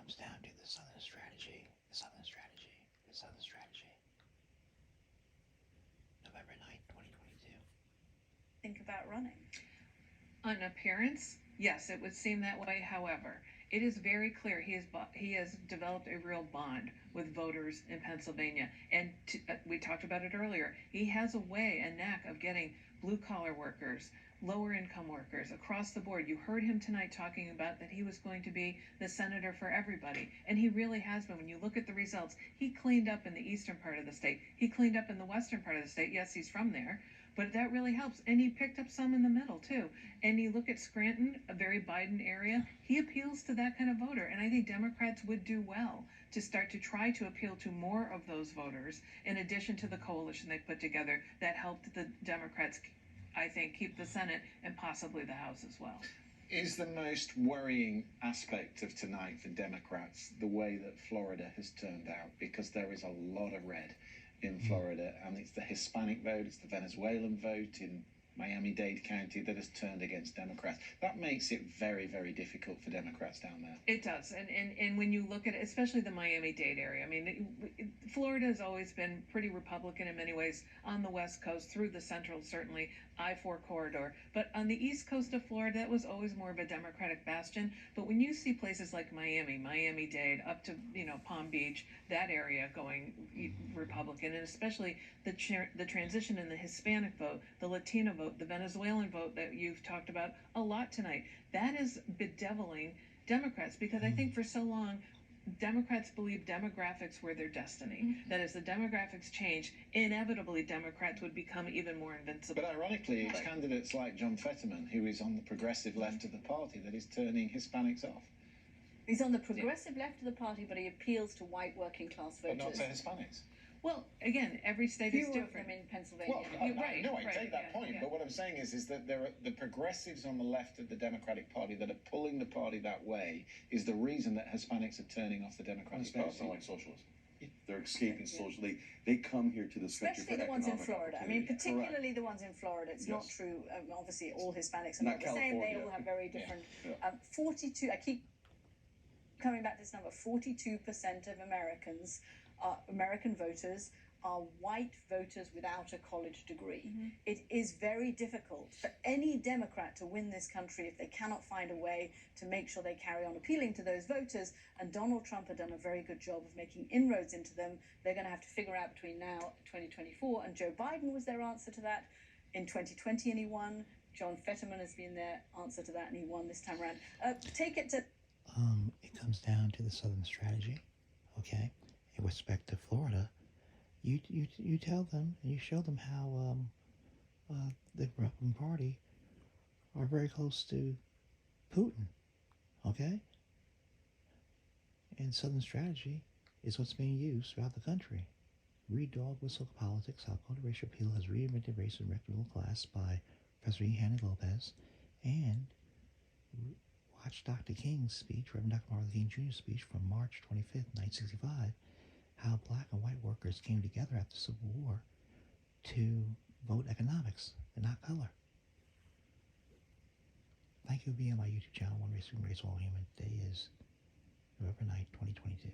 comes down to the Southern strategy, the Southern strategy, the Southern strategy. November 9th, 2022. Think about running. On appearance, yes, it would seem that way. However, it is very clear he has developed a real bond with voters in Pennsylvania, and we talked about it earlier. He has a knack of getting blue collar workers, lower income workers across the board. You heard him tonight talking about that he was going to be the senator for everybody, and he really has been. When you look at the results, he cleaned up in the eastern part of the state. He cleaned up in the western part of the state. Yes, he's from there, but that really helps. And he picked up some in the middle too. And you look at Scranton, a very Biden area, he appeals to that kind of voter. And I think Democrats would do well to start to try to appeal to more of those voters, in addition to the coalition they put together that helped the Democrats, I think, keep the Senate and possibly the House as well. Is the most worrying aspect of tonight for Democrats the way that Florida has turned out? Because there is a lot of red in Florida, and it's the Hispanic vote, it's the Venezuelan vote in Miami-Dade County that has turned against Democrats. That makes it very, very difficult for Democrats down there. It does. And when you look at it, especially the Miami-Dade area, I mean, Florida has always been pretty Republican in many ways on the West Coast, through the Central, certainly, I-4 corridor. But on the East Coast of Florida, that was always more of a Democratic bastion. But when you see places like Miami, Miami-Dade, up to, Palm Beach, that area going Republican, and especially the transition in the Hispanic vote, the Latino vote, the Venezuelan vote that you've talked about a lot tonight, that is bedeviling Democrats, because I think for so long Democrats believed demographics were their destiny. That as the demographics change, inevitably Democrats would become even more invincible. But ironically, it's candidates like John Fetterman, who is on the progressive left of the party, that is turning Hispanics off. He's on the progressive left of the party, but he appeals to white working class voters. But not to Hispanics. Well, again, every state is different. Fewer of them in Pennsylvania. Well, I take that point. But what I'm saying is that there are the progressives on the left of the Democratic Party that are pulling the party that way is the reason that Hispanics are turning off the Democratic Party. Hispanics sound like socialists. They're escaping socialism. They come here to this country especially for the ones in economic Florida. I mean, particularly the ones in Florida. It's not true. Obviously, all Hispanics are not the same. They all have very different. 42. I keep coming back to this number. 42% of American voters are white voters without a college degree. It is very difficult for any Democrat to win this country if they cannot find a way to make sure they carry on appealing to those voters. And Donald Trump had done a very good job of making inroads into them. They're going to have to figure out between now and 2024. And Joe Biden was their answer to that in 2020, and he won. John Fetterman has been their answer to that, and he won this time around. Take it to... It comes down to the Southern strategy, okay? In respect to Florida, you tell them and you show them how the Republican Party are very close to Putin, okay? And Southern strategy is what's being used throughout the country. Read Dog Whistle Politics, How Code Racial Appeal Has Reinvented Race and Wrecked Middle Class by Professor E. Hanny Lopez, and watch Dr. King's speech, Reverend Dr. Martin Luther King Jr.'s speech from March 25th, 1965, how black and white workers came together after the Civil War to vote economics and not color. Thank you for being on my YouTube channel, One Race, All Human. Today is November 9th, 2022.